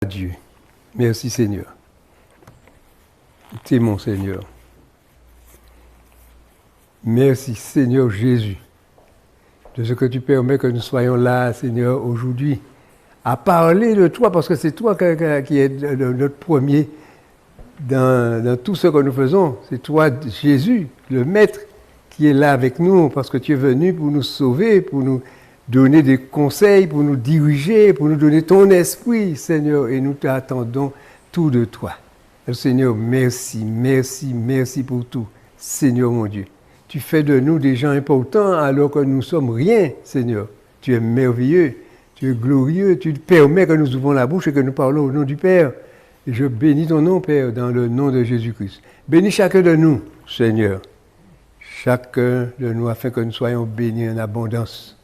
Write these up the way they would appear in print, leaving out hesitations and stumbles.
Dieu. Merci Seigneur. Tu es mon Seigneur. Merci Seigneur Jésus de ce que tu permets que nous soyons là, Seigneur, aujourd'hui, à parler de toi, parce que c'est toi qui es notre premier dans tout ce que nous faisons. C'est toi, Jésus, le Maître, qui est là avec nous, parce que tu es venu pour nous sauver, pour nous donner des conseils, pour nous diriger, pour nous donner ton esprit, Seigneur, et nous t'attendons tout de toi. Alors, Seigneur, merci, merci, merci pour tout, Seigneur mon Dieu. Tu fais de nous des gens importants alors que nous sommes rien, Seigneur. Tu es merveilleux, tu es glorieux, tu permets que nous ouvrons la bouche et que nous parlons au nom du Père. Et je bénis ton nom, Père, dans le nom de Jésus-Christ. Bénis chacun de nous, Seigneur. Chacun de nous, afin que nous soyons bénis en abondance.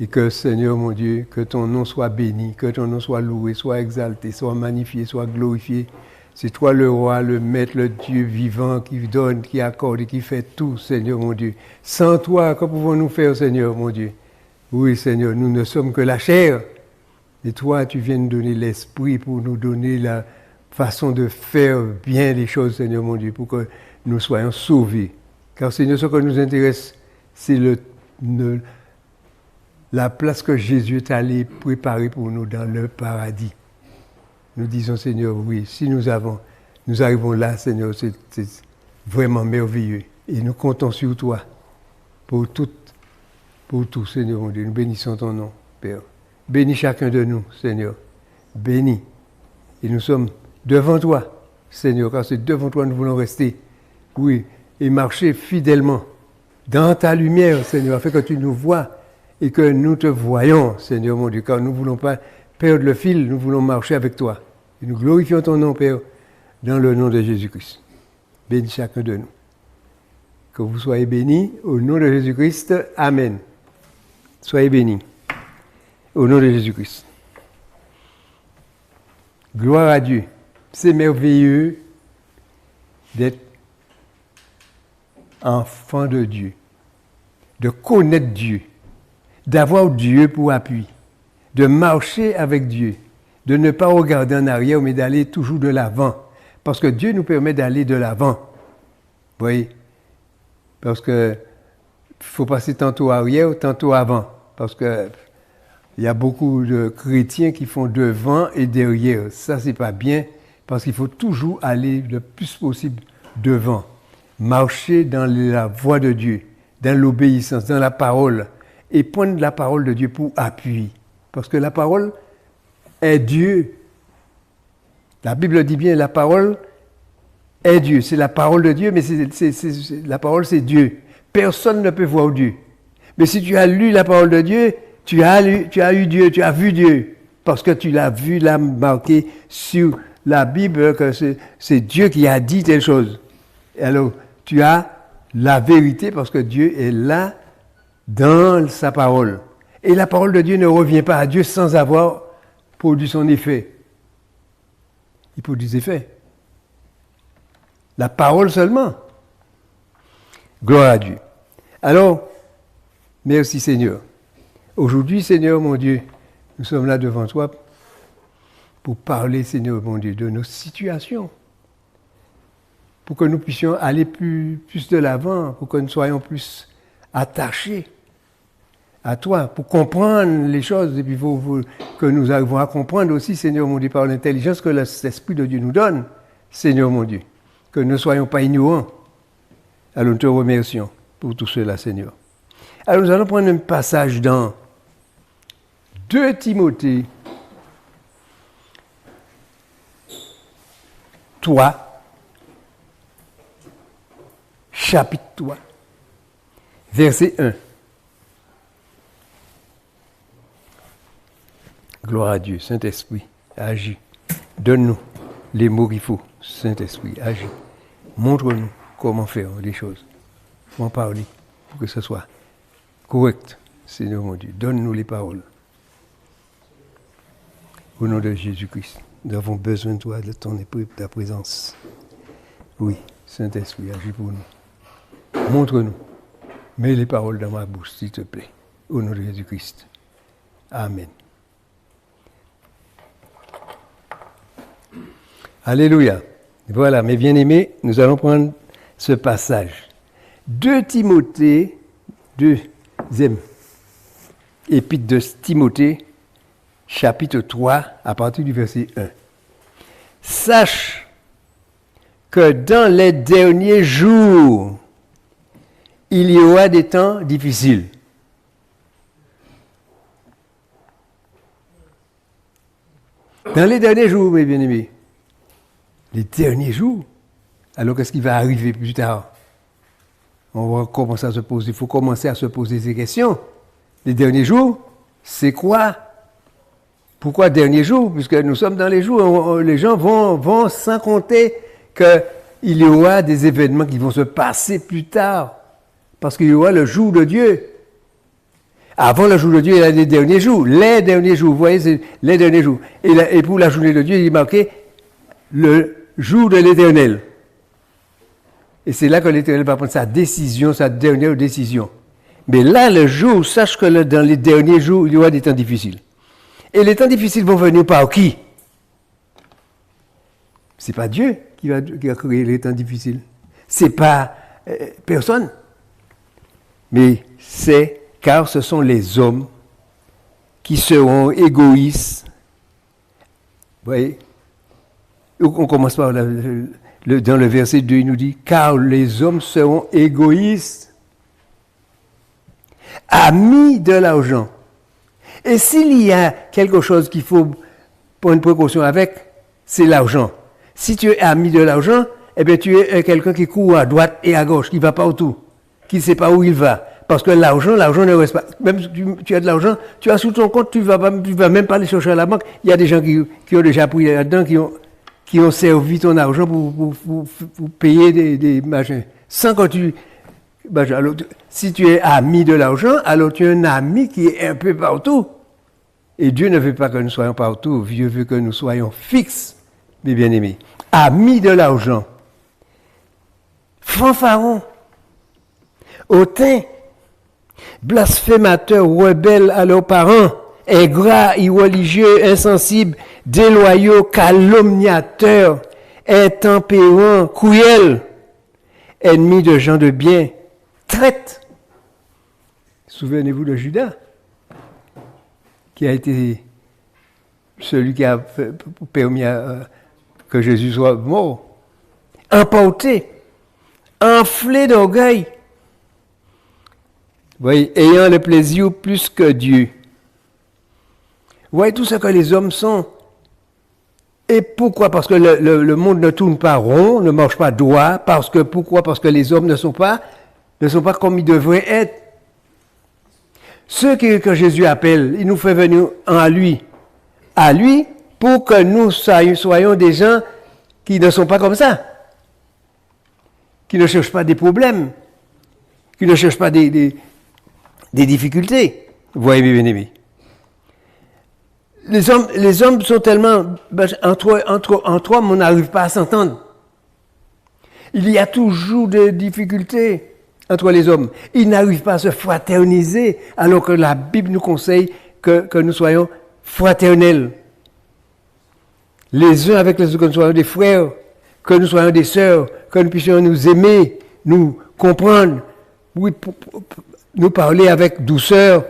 Et que, Seigneur mon Dieu, que ton nom soit béni, que ton nom soit loué, soit exalté, soit magnifié, soit glorifié. C'est toi le roi, le maître, le Dieu vivant qui donne, qui accorde et qui fait tout, Seigneur mon Dieu. Sans toi, que pouvons-nous faire, Seigneur mon Dieu? Oui, Seigneur, nous ne sommes que la chair. Et toi, tu viens nous donner l'esprit pour nous donner la façon de faire bien les choses, Seigneur mon Dieu, pour que nous soyons sauvés. Car, Seigneur, ce que nous intéresse, c'est la place que Jésus est allé préparer pour nous dans le paradis. Nous disons, Seigneur, oui, si nous arrivons là, Seigneur, c'est vraiment merveilleux. Et nous comptons sur toi pour tout, Seigneur mon Dieu. Nous bénissons ton nom, Père. Bénis chacun de nous, Seigneur. Bénis. Et nous sommes devant toi, Seigneur, car c'est devant toi que nous voulons rester. Oui, et marcher fidèlement dans ta lumière, Seigneur, afin que tu nous vois et que nous te voyons, Seigneur mon Dieu, car nous ne voulons pas perdre le fil, nous voulons marcher avec toi. Et nous glorifions ton nom, Père, dans le nom de Jésus-Christ. Bénis chacun de nous. Que vous soyez bénis au nom de Jésus-Christ. Amen. Soyez bénis au nom de Jésus-Christ. Gloire à Dieu. C'est merveilleux d'être enfant de Dieu, de connaître Dieu, d'avoir Dieu pour appui, de marcher avec Dieu, de ne pas regarder en arrière, mais d'aller toujours de l'avant. Parce que Dieu nous permet d'aller de l'avant. Vous voyez? Parce que il faut passer tantôt arrière, tantôt avant. Parce que il y a beaucoup de chrétiens qui font devant et derrière. Ça, c'est pas bien, parce qu'il faut toujours aller le plus possible devant. Marcher dans la voie de Dieu, dans l'obéissance, dans la parole. Et prendre la parole de Dieu pour appui. Parce que la parole est Dieu. La Bible dit bien, la parole est Dieu. C'est la parole de Dieu, mais la parole, c'est Dieu. Personne ne peut voir Dieu. Mais si tu as lu la parole de Dieu, tu as eu Dieu, tu as vu Dieu. Parce que tu l'as vu, là, marqué sur la Bible, que c'est Dieu qui a dit telle chose. Alors, tu as la vérité parce que Dieu est là dans sa parole. Et la parole de Dieu ne revient pas à Dieu sans avoir produit son effet. Il produit des effets. La parole seulement. Gloire à Dieu. Alors, merci Seigneur. Aujourd'hui, Seigneur mon Dieu, nous sommes là devant toi pour parler, Seigneur mon Dieu, de nos situations. Pour que nous puissions aller plus de l'avant, pour que nous soyons plus attachés à toi, pour comprendre les choses, et puis que nous arrivons à comprendre aussi, Seigneur mon Dieu, par l'intelligence que l'Esprit de Dieu nous donne, Seigneur mon Dieu, que nous ne soyons pas ignorants. Alors nous te remercions pour tout cela, Seigneur. Alors nous allons prendre un passage dans 2 Timothée 3, chapitre 3, verset 1. Gloire à Dieu, Saint-Esprit, agis. Donne-nous les mots qu'il faut, Saint-Esprit, agis. Montre-nous comment faire les choses, comment parler, pour que ce soit correct, Seigneur mon Dieu. Donne-nous les paroles. Au nom de Jésus-Christ, nous avons besoin de toi, de ton esprit, de ta présence. Oui, Saint-Esprit, agis pour nous. Montre-nous. Mets les paroles dans ma bouche, s'il te plaît. Au nom de Jésus-Christ. Amen. Alléluia. Voilà, mes bien-aimés, nous allons prendre ce passage. 2 Timothée, deuxième épître de Timothée, chapitre 3, à partir du verset 1. Sache que dans les derniers jours, il y aura des temps difficiles. Dans les derniers jours, mes bien-aimés, les derniers jours, alors qu'est-ce qui va arriver plus tard? On va commencer à se poser, il faut commencer à se poser ces questions. Les derniers jours, c'est quoi? Pourquoi derniers jours? Puisque nous sommes dans les jours, les gens vont sans compter qu'il y aura des événements qui vont se passer plus tard. Parce qu'il y aura le jour de Dieu. Avant le jour de Dieu, il y a les derniers jours. Les derniers jours, vous voyez, c'est les derniers jours. Et pour la journée de Dieu, il est marqué le jour de l'Éternel. Et c'est là que l'Éternel va prendre sa décision, sa dernière décision. Mais là, le jour, sache que dans les derniers jours, il y aura des temps difficiles. Et les temps difficiles vont venir par qui? C'est pas Dieu qui a créé les temps difficiles. C'est pas personne. Mais c'est car ce sont les hommes qui seront égoïstes. Vous voyez? On commence par dans le verset 2, il nous dit, car les hommes seront égoïstes, amis de l'argent. Et s'il y a quelque chose qu'il faut prendre précaution avec, c'est l'argent. Si tu es ami de l'argent, eh bien tu es quelqu'un qui court à droite et à gauche, qui va partout, qui ne sait pas où il va. Parce que l'argent ne reste pas. Même si tu as de l'argent, tu as sous ton compte, tu vas même pas aller chercher à la banque. Il y a des gens qui ont déjà pris là-dedans, qui ont servi ton argent pour payer des machins. Sans que tu... Alors, si tu es ami de l'argent, alors tu es un ami qui est un peu partout. Et Dieu ne veut pas que nous soyons partout. Dieu veut que nous soyons fixes, mes bien-aimés. Amis de l'argent. Fanfarons. Hautains. Blasphémateurs, rebelles à leurs parents. Ingrats, irreligieux, insensibles, déloyaux, calomniateurs, intempérants, cruels, ennemis de gens de bien, traîtres. Souvenez-vous de Judas, qui a été celui qui a permis que Jésus soit mort. Emporté, enflé d'orgueil, voyez, ayant le plaisir plus que Dieu. Vous voyez tout ce que les hommes sont. Et pourquoi? Parce que le monde ne tourne pas rond, ne marche pas droit. Pourquoi? Parce que les hommes ne sont pas comme ils devraient être. Ceux que Jésus appelle, il nous fait venir à lui, pour que nous soyons des gens qui ne sont pas comme ça, qui ne cherchent pas des problèmes, qui ne cherchent pas des difficultés. Vous voyez, mes bien-aimés. Les hommes sont tellement... Entre hommes, on n'arrive pas à s'entendre. Il y a toujours des difficultés entre les hommes. Ils n'arrivent pas à se fraterniser, alors que la Bible nous conseille que nous soyons fraternels. Les uns avec les autres, que nous soyons des frères, que nous soyons des sœurs, que nous puissions nous aimer, nous comprendre, nous parler avec douceur,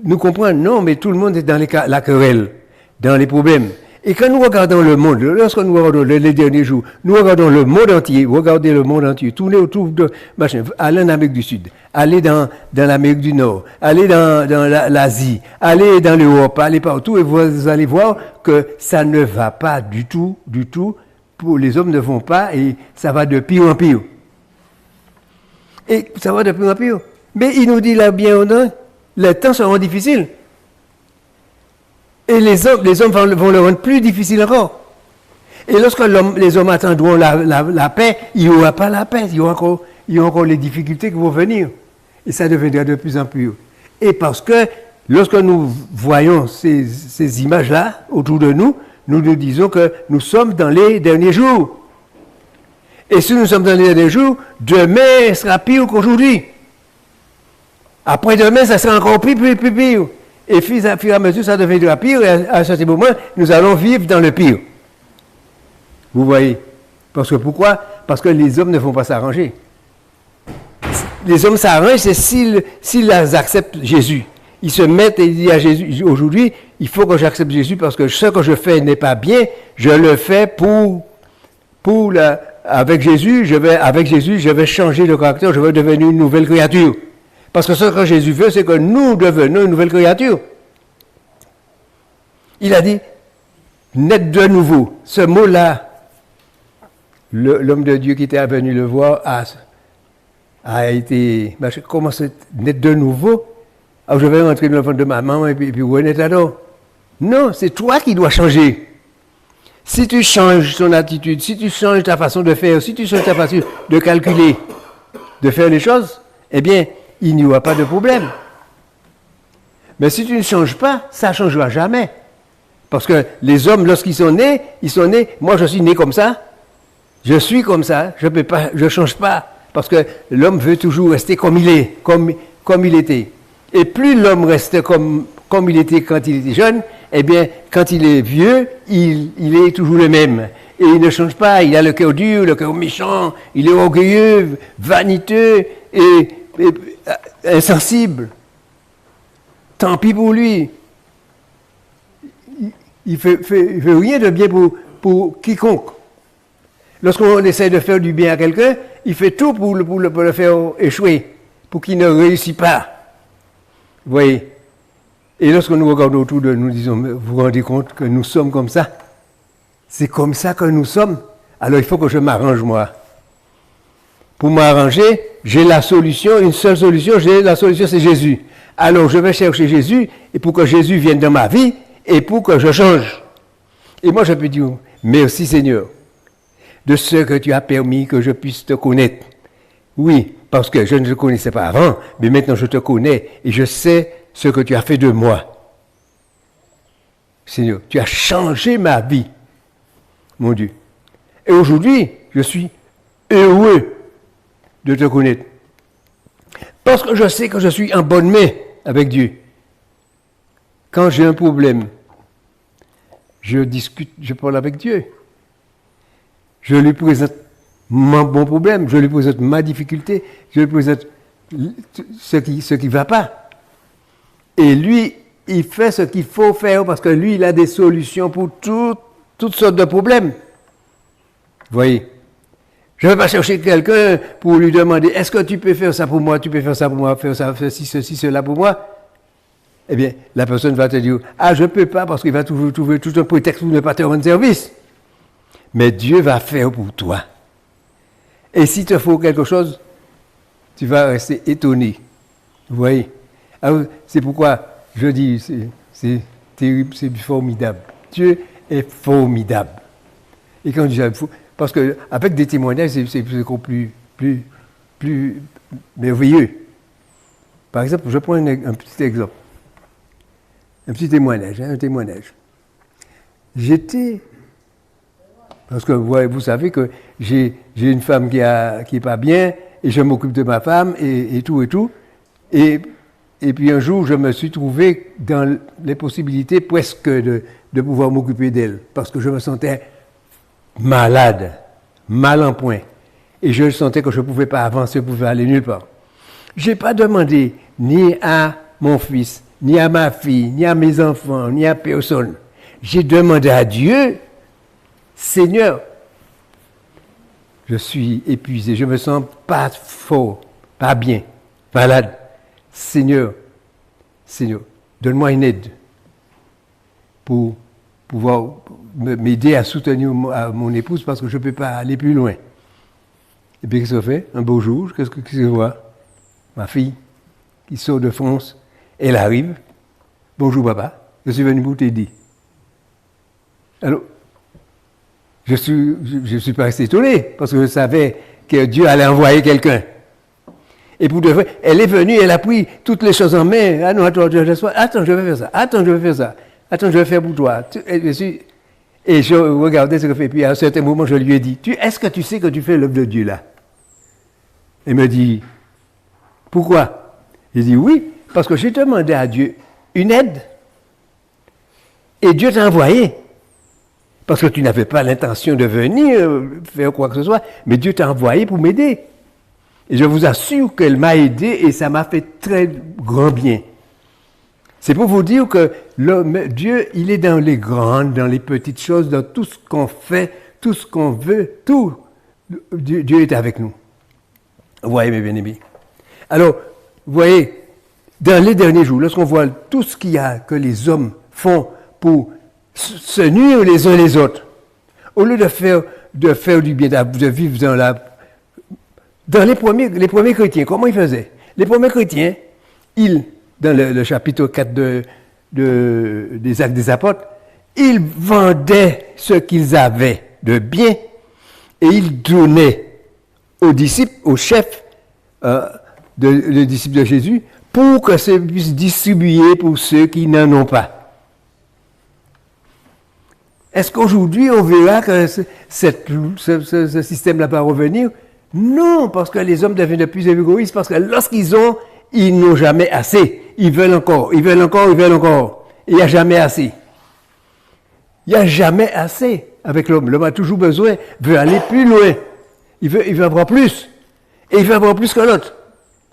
nous comprendre. Non, mais tout le monde est dans la querelle, dans les problèmes. Et quand nous regardons le monde, lorsque nous regardons les derniers jours, nous regardons le monde entier, regardez le monde entier, tournez autour de machin, allez en Amérique du Sud, allez dans l'Amérique du Nord, allez dans l'Asie, allez dans l'Europe, allez partout, et vous allez voir que ça ne va pas du tout, les hommes ne vont pas, et ça va de pire en pire. Et ça va de pire en pire. Mais il nous dit là bien au nom, les temps seront difficiles. Et les hommes vont le rendre plus difficile encore. Et lorsque les hommes attendront la paix, il n'y aura pas la paix. Il y aura encore les difficultés qui vont venir. Et ça deviendra de plus en plus. Et parce que lorsque nous voyons ces images-là autour de nous, nous nous disons que nous sommes dans les derniers jours. Et si nous sommes dans les derniers jours, demain sera pire qu'aujourd'hui. Après-demain, ça sera encore pire. Et au fur et à mesure, ça deviendra pire. Et à un certain moment, nous allons vivre dans le pire. Vous voyez? Parce que pourquoi? Parce que les hommes ne vont pas s'arranger. Les hommes s'arrangent, c'est s'ils acceptent Jésus. Ils se mettent et ils disent à Jésus, aujourd'hui, il faut que j'accepte Jésus parce que ce que je fais n'est pas bien, je le fais avec Jésus, je vais changer de caractère, je vais devenir une nouvelle créature. Parce que ce que Jésus veut, c'est que nous devenons une nouvelle créature. Il a dit, naître de nouveau. Ce mot-là, l'homme de Dieu qui était venu le voir a été, comment c'est naître de nouveau? Alors je vais rentrer dans le ventre de ma maman et puis où est alors? Non, c'est toi qui dois changer. Si tu changes ton attitude, si tu changes ta façon de faire, si tu changes ta façon de calculer, de faire les choses, eh bien, il n'y aura pas de problème. Mais si tu ne changes pas, ça ne changera jamais. Parce que les hommes, lorsqu'ils sont nés, moi je suis né comme ça, je suis comme ça, je ne change pas. Parce que l'homme veut toujours rester comme il est, comme il était. Et plus l'homme reste comme il était quand il était jeune, eh bien, quand il est vieux, il est toujours le même. Et il ne change pas, il a le cœur dur, le cœur méchant, il est orgueilleux, vaniteux et insensible. Tant pis pour lui. Il ne fait rien de bien pour quiconque. Lorsqu'on essaie de faire du bien à quelqu'un, il fait tout pour le faire échouer, pour qu'il ne réussisse pas. Vous voyez? Et lorsque nous regardons autour de nous, nous disons, vous vous rendez compte que nous sommes comme ça? C'est comme ça que nous sommes. Alors il faut que je m'arrange, moi. Pour m'arranger, j'ai la solution, une seule solution, la solution c'est Jésus. Alors je vais chercher Jésus, et pour que Jésus vienne dans ma vie, et pour que je change. Et moi je peux dire, merci Seigneur, de ce que tu as permis que je puisse te connaître. Oui, parce que je ne te connaissais pas avant, mais maintenant je te connais et je sais ce que tu as fait de moi. Seigneur, tu as changé ma vie, mon Dieu. Et aujourd'hui, je suis heureux de te connaître. Parce que je sais que je suis en bonne main avec Dieu. Quand j'ai un problème, je discute, je parle avec Dieu. Je lui présente mon problème, je lui présente ma difficulté, je lui présente ce qui ne va pas. Et lui, il fait ce qu'il faut faire parce que lui, il a des solutions pour toutes sortes de problèmes. Vous voyez? Je ne vais pas chercher quelqu'un pour lui demander, est-ce que tu peux faire ça pour moi, tu peux faire ça pour moi, faire ça, ceci, cela pour moi? Eh bien, la personne va te dire, je ne peux pas parce qu'il va toujours trouver tout un prétexte pour ne pas te rendre service. Mais Dieu va faire pour toi. Et s'il te faut quelque chose, tu vas rester étonné. Vous voyez? Alors, c'est pourquoi je dis, c'est terrible, c'est formidable. Dieu est formidable. Et quand je dis parce qu'avec des témoignages, c'est encore plus merveilleux. Par exemple, je prends un petit exemple. Un petit témoignage, un témoignage. Parce que vous savez que j'ai une femme qui est pas bien, et je m'occupe de ma femme, et tout. Et puis un jour, je me suis trouvé dans les possibilités presque de pouvoir m'occuper d'elle, parce que je me sentais malade, mal en point. Et je sentais que je ne pouvais pas avancer, je ne pouvais aller nulle part. Je n'ai pas demandé ni à mon fils, ni à ma fille, ni à mes enfants, ni à personne. J'ai demandé à Dieu, Seigneur, je suis épuisé, je ne me sens pas fort, pas bien, malade. Seigneur, donne-moi une aide pour pouvoir m'aider à soutenir mon épouse parce que je ne peux pas aller plus loin. Et puis qu'est-ce que ça fait? Un beau jour, qu'est-ce que je vois? Ma fille qui sort de France, elle arrive. Bonjour papa, je suis venu pour t'aider. Alors, je suis pas resté étonné parce que je savais que Dieu allait envoyer quelqu'un. Et pour de vrai, elle est venue, elle a pris toutes les choses en main. Ah non, attends, je vais faire ça. Attends, je vais faire pour toi. Et je regardais ce que fait. Puis à un certain moment, je lui ai dit, est-ce que tu sais que tu fais l'œuvre de Dieu là? Elle me dit, pourquoi? J'ai dit, oui, parce que j'ai demandé à Dieu une aide. Et Dieu t'a envoyé. Parce que tu n'avais pas l'intention de venir faire quoi que ce soit, mais Dieu t'a envoyé pour m'aider. Et je vous assure qu'elle m'a aidé et ça m'a fait très grand bien. C'est pour vous dire que Dieu, il est dans les grandes, dans les petites choses, dans tout ce qu'on fait, tout ce qu'on veut, tout. Dieu est avec nous. Vous voyez, mes bien-aimés. Alors, vous voyez, dans les derniers jours, lorsqu'on voit tout ce qu'il y a que les hommes font pour se nuire les uns les autres, au lieu de faire du bien, de vivre dans les premiers chrétiens, comment ils faisaient? Les premiers chrétiens, dans le chapitre 4 des Actes des Apôtres, ils vendaient ce qu'ils avaient de bien et ils donnaient aux disciples, aux chefs, les disciples de Jésus, pour que ça puisse distribuer pour ceux qui n'en ont pas. Est-ce qu'aujourd'hui, on verra que ce système-là va revenir? Non, parce que les hommes deviennent de plus en plus égoïstes, parce que lorsqu'ils ont, ils n'ont jamais assez. Ils veulent encore, ils veulent encore, ils veulent encore. Et il n'y a jamais assez. Il n'y a jamais assez avec l'homme. L'homme a toujours besoin, veut aller plus loin. Il veut avoir plus. Et il veut avoir plus que l'autre.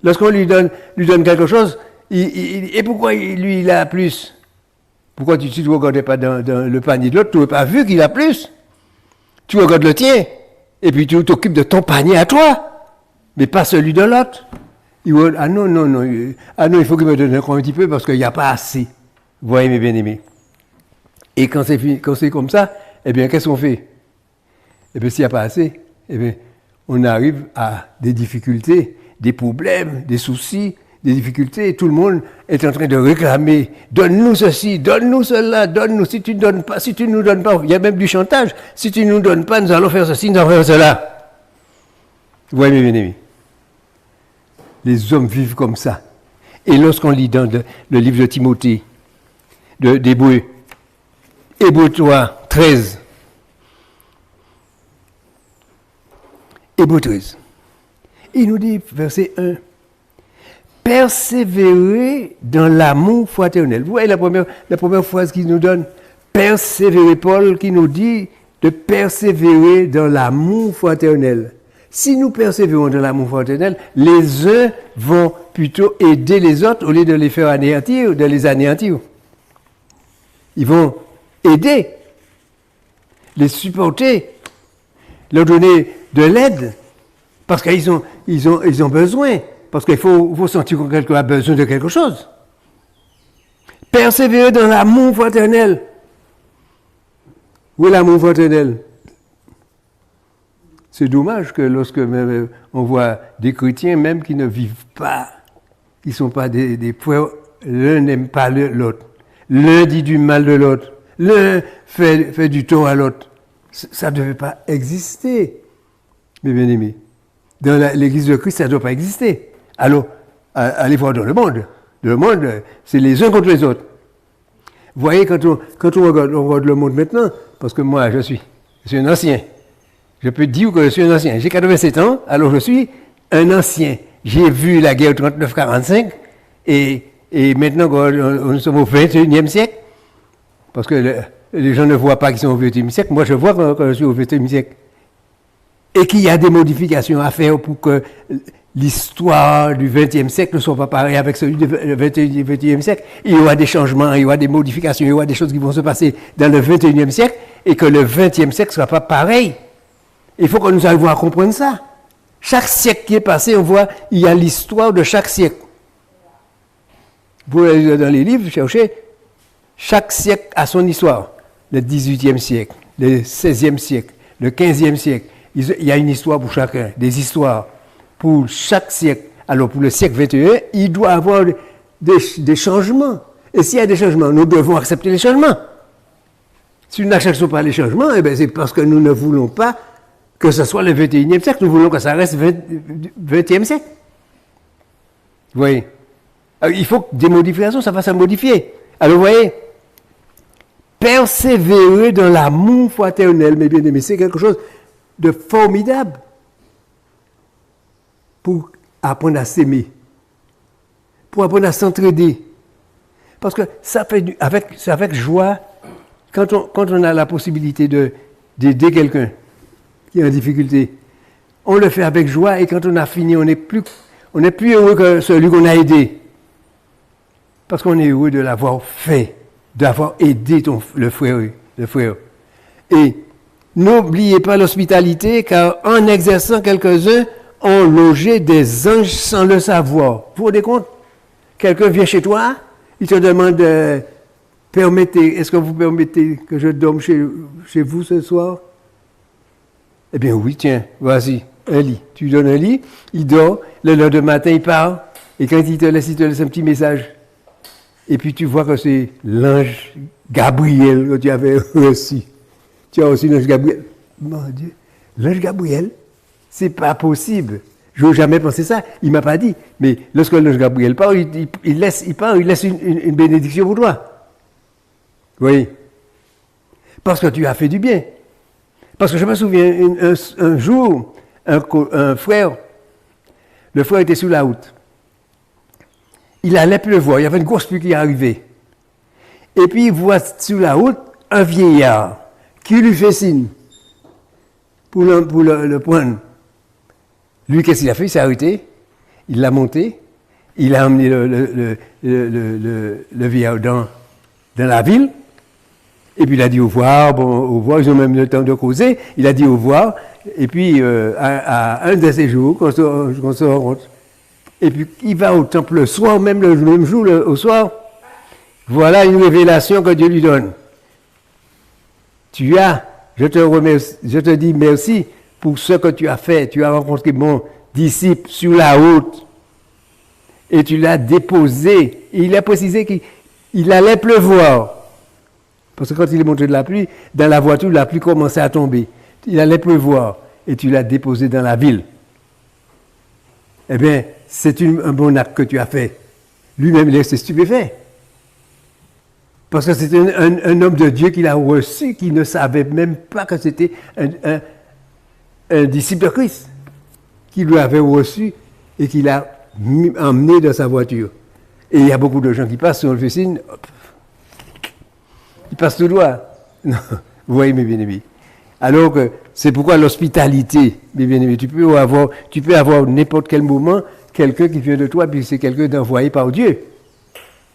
Lorsqu'on lui donne quelque chose, et pourquoi lui, il a plus? Pourquoi tu ne regardes pas dans le panier de l'autre? Tu n'as pas vu qu'il a plus. Tu regardes le tien. Et puis tu t'occupes de ton panier à toi. Mais pas celui de l'autre. Ah non, il faut qu'il me donne encore un petit peu parce qu'il n'y a pas assez. Vous voyez, mes bien-aimés. Et quand c'est comme ça, eh bien, qu'est-ce qu'on fait? Eh bien, s'il n'y a pas assez, eh bien, on arrive à des difficultés, des problèmes, des soucis, des difficultés. Tout le monde est en train de réclamer. Donne-nous ceci, donne-nous cela, donne-nous. Si tu ne nous donnes pas, il y a même du chantage. Si tu ne nous donnes pas, nous allons faire ceci, nous allons faire cela. Vous voyez, mes bien-aimés. Les hommes vivent comme ça. Et lorsqu'on lit dans le livre de Timothée, d'Hébreux, Hébreux 3, 13. Hébreux 13. Il nous dit, verset 1, persévérer dans l'amour fraternel. Vous voyez la première phrase qu'il nous donne, persévérer, Paul qui nous dit de persévérer dans l'amour fraternel. Si nous persévérons dans l'amour fraternel, les uns vont plutôt aider les autres au lieu de les faire anéantir, de les anéantir. Ils vont aider, les supporter, leur donner de l'aide, parce qu'ils ont besoin, parce qu'il faut sentir que quelqu'un a besoin de quelque chose. Persévérer dans l'amour fraternel. Où est l'amour fraternel? C'est dommage que lorsque on voit des chrétiens même qui ne vivent pas, qui ne sont pas des frères, l'un n'aime pas l'autre. L'un dit du mal de l'autre. L'un fait du tort à l'autre. Ça ne devait pas exister, mes bien-aimés. Dans l'Église de Christ, ça ne doit pas exister. Alors, allez voir dans le monde. Le monde, c'est les uns contre les autres. Vous voyez, quand on regarde le monde maintenant, parce que moi, je suis un ancien. Je peux dire que je suis un ancien. J'ai 87 ans, alors je suis un ancien. J'ai vu la guerre 39-45, et maintenant, nous sommes au 21e siècle, parce que les gens ne voient pas qu'ils sont au 21e siècle. Moi, je vois que je suis au 21e siècle. Et qu'il y a des modifications à faire pour que l'histoire du 20e siècle ne soit pas pareille avec celui du 21e siècle. Il y aura des changements, il y aura des modifications, il y aura des choses qui vont se passer dans le 21e siècle, et que le 20e siècle ne sera pas pareil. Il faut que nous arrivions à comprendre ça. Chaque siècle qui est passé, on voit, il y a l'histoire de chaque siècle. Vous allez dans les livres, cherchez, chaque siècle a son histoire. Le 18e siècle, le 16e siècle, le 15e siècle. Il y a une histoire pour chacun, des histoires pour chaque siècle. Alors pour le siècle 21, il doit y avoir des changements. Et s'il y a des changements, nous devons accepter les changements. Si nous n'acceptons pas les changements, eh bien c'est parce que nous ne voulons pas que ce soit le 21e siècle, nous voulons que ça reste 20e siècle. Vous voyez? Alors, il faut que des modifications, ça va se modifier. Alors vous voyez, persévérer dans l'amour fraternel, mes bien-aimés, c'est quelque chose de formidable pour apprendre à s'aimer, pour apprendre à s'entraider. Parce que ça fait c'est avec joie quand on a la possibilité d'aider quelqu'un qui est en difficulté, on le fait avec joie et quand on a fini, on n'est plus heureux que celui qu'on a aidé. Parce qu'on est heureux de l'avoir fait, d'avoir aidé le frère. Et n'oubliez pas l'hospitalité, car en exerçant, quelques-uns ont logé des anges sans le savoir. Vous vous rendez compte? Quelqu'un vient chez toi, il te demande, est-ce que vous permettez que je dorme chez vous ce soir? Eh bien oui, tiens, vas-y, un lit. Tu lui donnes un lit, il dort, le lendemain matin, il part, et quand il te laisse un petit message. Et puis tu vois que c'est l'ange Gabriel que tu avais reçu. Tu as reçu l'ange Gabriel. Mon Dieu, l'ange Gabriel, c'est pas possible. Je n'ai jamais pensé ça. Il ne m'a pas dit. Mais lorsque l'ange Gabriel part, il laisse une bénédiction pour toi. Oui. Parce que tu as fait du bien. Parce que je me souviens, un jour, un frère, le frère était sur la route. Il allait pleuvoir, il y avait une grosse pluie qui arrivait. Et puis il voit sur la route un vieillard qui lui fait signe pour le prendre. Lui, qu'est-ce qu'il a fait? Il s'est arrêté, il l'a monté, il a emmené le vieillard dans la ville, et puis il a dit au revoir, ils ont même eu le temps de causer, il a dit au revoir, et puis à un de ces jours, qu'on se rencontre, et puis il va au temple le soir, même le même jour, au soir, voilà une révélation que Dieu lui donne. Je te dis merci pour ce que tu as fait. Tu as rencontré mon disciple sur la route et tu l'as déposé. Et il a précisé qu'il allait pleuvoir. Parce que quand il est monté de la pluie, dans la voiture, la pluie commençait à tomber. Il allait pleuvoir et tu l'as déposé dans la ville. Eh bien, c'est un bon acte que tu as fait. Lui-même, il est stupéfait. Parce que c'était un homme de Dieu qu'il a reçu, qui ne savait même pas que c'était un disciple de Christ, qui lui avait reçu et qu'il a emmené dans sa voiture. Et il y a beaucoup de gens qui passent sur le Fessine, ils passent tout droit. Non, vous voyez, mes bien-aimés. Alors que c'est pourquoi l'hospitalité, mes bien-aimés, tu peux avoir n'importe quel moment quelqu'un qui vient de toi, puis c'est quelqu'un d'envoyé par Dieu,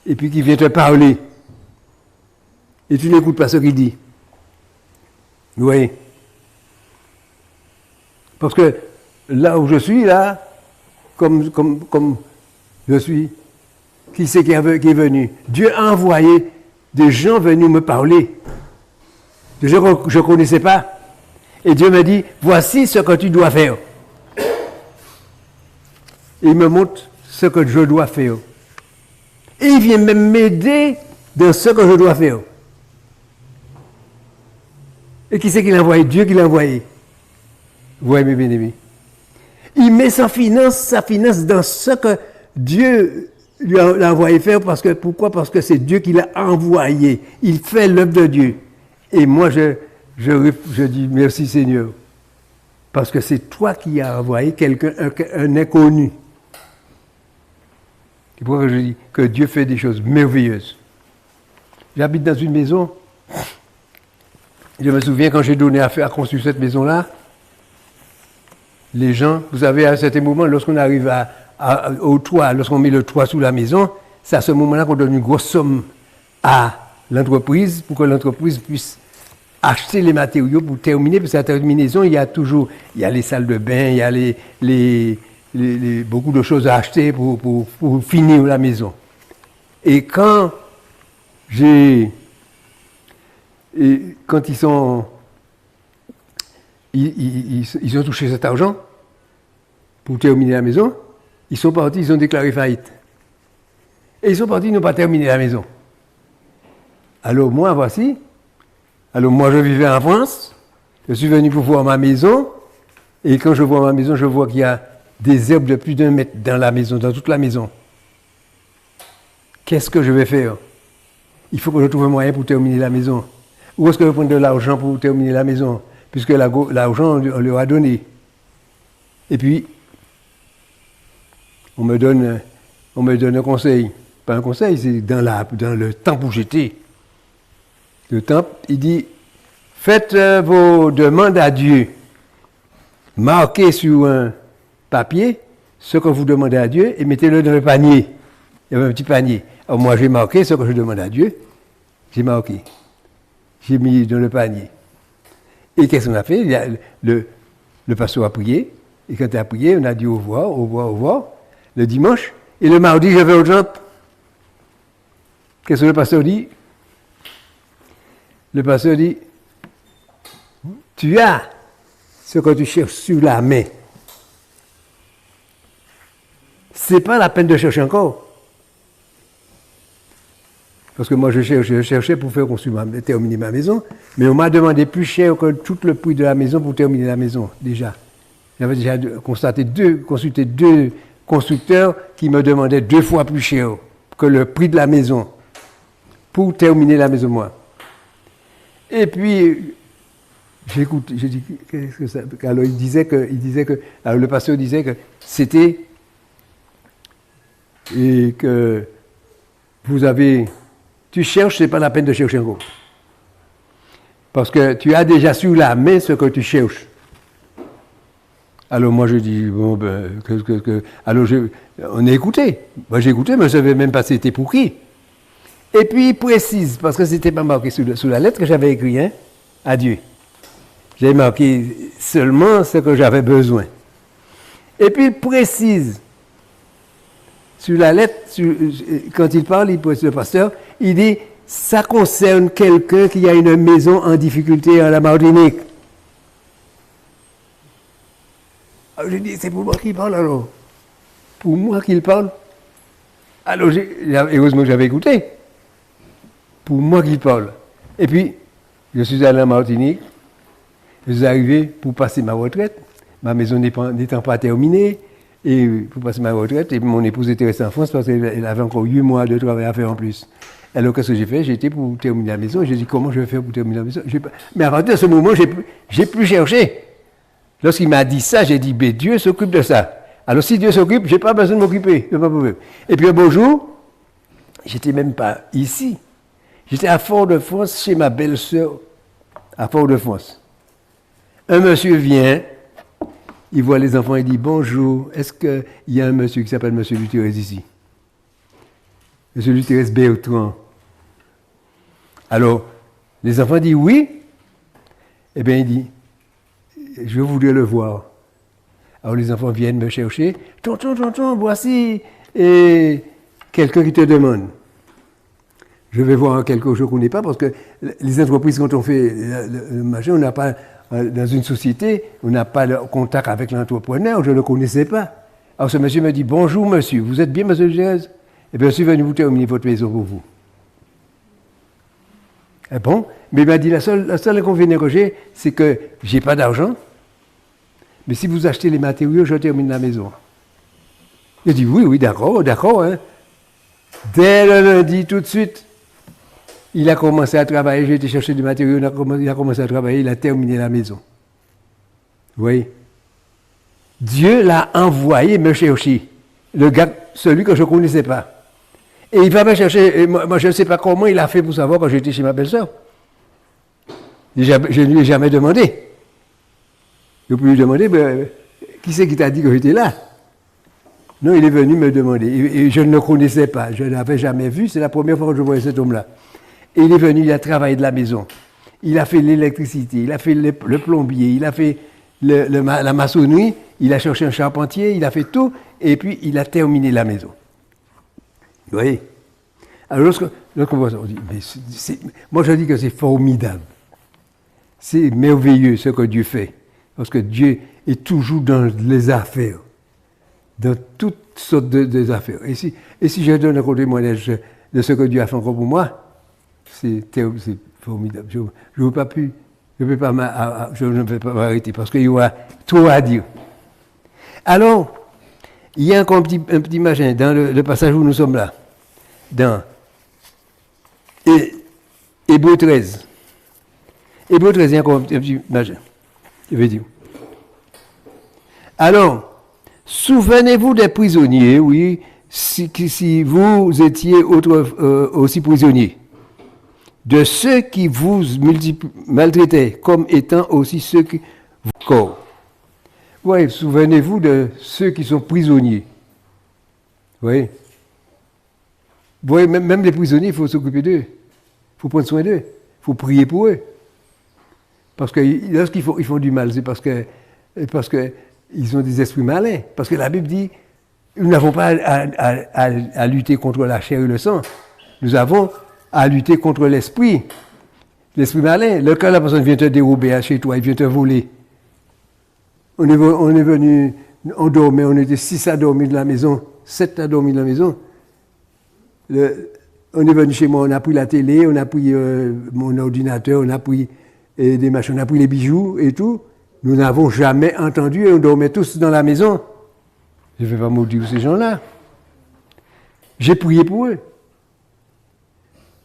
et puis qui vient te parler. Et tu n'écoutes pas ce qu'il dit. Oui. Parce que là où je suis, là, comme je suis, qui c'est qui est venu? Dieu a envoyé des gens venus me parler. Des gens que je ne connaissais pas. Et Dieu me dit, voici ce que tu dois faire. Et il me montre ce que je dois faire. Et il vient même m'aider dans ce que je dois faire. Et qui c'est qui l'a envoyé? Dieu qui l'a envoyé. Vous voyez, mes bien-aimés. Il met sa finance dans ce que Dieu lui a envoyé faire. Pourquoi? Parce que c'est Dieu qui l'a envoyé. Il fait l'œuvre de Dieu. Et moi, je dis merci Seigneur. Parce que c'est toi qui as envoyé quelqu'un, un inconnu. C'est pourquoi je dis que Dieu fait des choses merveilleuses. J'habite dans une maison. Je me souviens quand j'ai donné à construire cette maison-là, les gens, vous savez, à un certain moment, lorsqu'on arrive au toit, lorsqu'on met le toit sous la maison, c'est à ce moment-là qu'on donne une grosse somme à l'entreprise pour que l'entreprise puisse acheter les matériaux pour terminer. Parce qu'à la terminaison, il y a les salles de bain, il y a beaucoup de choses à acheter pour finir la maison. Et quand ils ont touché cet argent pour terminer la maison, ils sont partis, ils ont déclaré faillite. Et ils sont partis, ils n'ont pas terminé la maison. Alors moi, je vivais en France, je suis venu pour voir ma maison, et quand je vois ma maison, je vois qu'il y a des herbes de plus d'1 mètre dans la maison, dans toute la maison. Qu'est-ce que je vais faire? Il faut que je trouve un moyen pour terminer la maison. Où est-ce que je prends de l'argent pour terminer la maison? Puisque l'argent, on leur a donné. Et puis, on me donne un conseil. Pas un conseil, c'est dans le temps où j'étais. Le temple, il dit, faites vos demandes à Dieu. Marquez sur un papier ce que vous demandez à Dieu et mettez-le dans le panier. Il y avait un petit panier. Alors moi, j'ai marqué ce que je demande à Dieu. J'ai marqué. J'ai mis dans le panier. Et qu'est-ce qu'on a fait? Le pasteur a prié. Et quand il a prié, on a dit au revoir, au revoir, au revoir. Le dimanche. Et le mardi, je vais au temple. Qu'est-ce que le pasteur dit? Le pasteur dit, tu as ce que tu cherches sur la main. C'est pas la peine de chercher encore. Parce que moi, je cherchais pour faire terminer ma maison, mais on m'a demandé plus cher que tout le prix de la maison pour terminer la maison, déjà. J'avais déjà consulté deux constructeurs qui me demandaient 2 fois plus cher que le prix de la maison pour terminer la maison, moi. Et puis, j'écoute, j'ai dit, qu'est-ce que ça... Alors, alors, le pasteur disait que c'était... Et que tu cherches, c'est pas la peine de chercher encore. Parce que tu as déjà sur la main ce que tu cherches. Alors moi je dis, bon ben, alors on a écouté. Moi j'ai écouté, mais je ne savais même pas c'était pour qui. Et puis il précise, parce que c'était pas marqué sous la lettre que j'avais écrite, hein, à Dieu. J'ai marqué seulement ce que j'avais besoin. Et puis il précise, sur la lettre, quand il parle, le pasteur, il dit, ça concerne quelqu'un qui a une maison en difficulté à la Martinique. Alors j'ai dit, c'est pour moi qu'il parle alors. Pour moi qu'il parle. Alors heureusement que j'avais écouté. Pour moi qu'il parle. Et puis, je suis allé à la Martinique. Je suis arrivé pour passer ma retraite. Ma maison n'étant pas terminée. Et pour passer ma retraite, et mon épouse était restée en France parce qu'elle avait encore 8 mois de travail à faire en plus. Alors qu'est-ce que j'ai fait? J'ai été pour terminer la maison. J'ai dit, comment je vais faire pour terminer la maison? Mais à partir de ce moment, j'ai plus cherché. Lorsqu'il m'a dit ça, j'ai dit, ben Dieu s'occupe de ça. Alors si Dieu s'occupe, je n'ai pas besoin de m'occuper. Et puis un beau jour, j'étais même pas ici. J'étais à Fort-de-France chez ma belle-sœur, à Fort-de-France. Un monsieur vient, il voit les enfants, il dit, bonjour, est-ce qu'il y a un monsieur qui s'appelle monsieur Lutérez ici? Monsieur Lutérez Bertrand. Alors, les enfants disent oui. Eh bien, il dit, je voudrais le voir. Alors, les enfants viennent me chercher. Tonton, voici quelqu'un qui te demande. Je vais voir quelqu'un que je ne connais pas parce que les entreprises, quand on fait le machin, on n'a pas, dans une société, on n'a pas le contact avec l'entrepreneur, je ne le connaissais pas. Alors, ce monsieur me dit, bonjour monsieur, vous êtes bien monsieur Lutérez? Eh bien, je suis venu vous terminer votre maison pour vous. Eh bon, mais il m'a dit, la seule inconvénient que j'ai, c'est que je n'ai pas d'argent. Mais si vous achetez les matériaux, je termine la maison. Il dit, oui, d'accord. Hein. Dès le lundi, tout de suite, il a commencé à travailler, j'ai été chercher des matériaux, il a commencé à travailler, il a terminé la maison. Vous voyez? Dieu l'a envoyé me chercher. Le gars, celui que je ne connaissais pas. Et il va me chercher, et moi je ne sais pas comment il a fait pour savoir quand j'étais chez ma belle-sœur. Je ne lui ai jamais demandé. Je peux lui demander, ben, qui c'est qui t'a dit que j'étais là? Non, il est venu me demander. Et je ne le connaissais pas, je ne l'avais jamais vu, c'est la première fois que je voyais cet homme-là. Et il est venu, il a travaillé de la maison. Il a fait l'électricité, il a fait le plombier, il a fait la maçonnerie, il a cherché un charpentier, il a fait tout, et puis il a terminé la maison. Vous voyez? Alors lorsqu'on voit ça, on dit, mais moi je dis que c'est formidable. C'est merveilleux ce que Dieu fait. Parce que Dieu est toujours dans les affaires. Dans toutes sortes de affaires. Et si je donne un témoignage de ce que Dieu a fait encore pour moi, c'est formidable. Je ne vais pas m'arrêter parce qu'il y aura trop à dire. Alors, il y a encore un petit machin dans le passage où nous sommes là. Dans Hébreux 13. Hébreux 13, il y a encore un petit machin. Je vais dire. Alors, souvenez-vous des prisonniers, oui, si vous étiez aussi prisonniers. de ceux qui vous maltraitaient, comme étant aussi ceux qui vous corps. Oui, souvenez-vous de ceux qui sont prisonniers. Oui. Vous voyez, même les prisonniers, il faut s'occuper d'eux. Il faut prendre soin d'eux. Il faut prier pour eux. Parce que lorsqu'ils font du mal, c'est parce qu'ils ont des esprits malins. Parce que la Bible dit, nous n'avons pas à lutter contre la chair et le sang. Nous avons à lutter contre l'esprit. L'esprit malin. Quand la personne vient te dérober chez toi, il vient te voler. On est venu, on dormait, on était 6 à dormir de la maison, 7 à dormir de la maison. On est venu chez moi, on a pris la télé, on a pris mon ordinateur, on a pris des machins, on a pris les bijoux et tout. Nous n'avons jamais entendu et on dormait tous dans la maison. Je ne vais pas maudire ces gens-là. J'ai prié pour eux.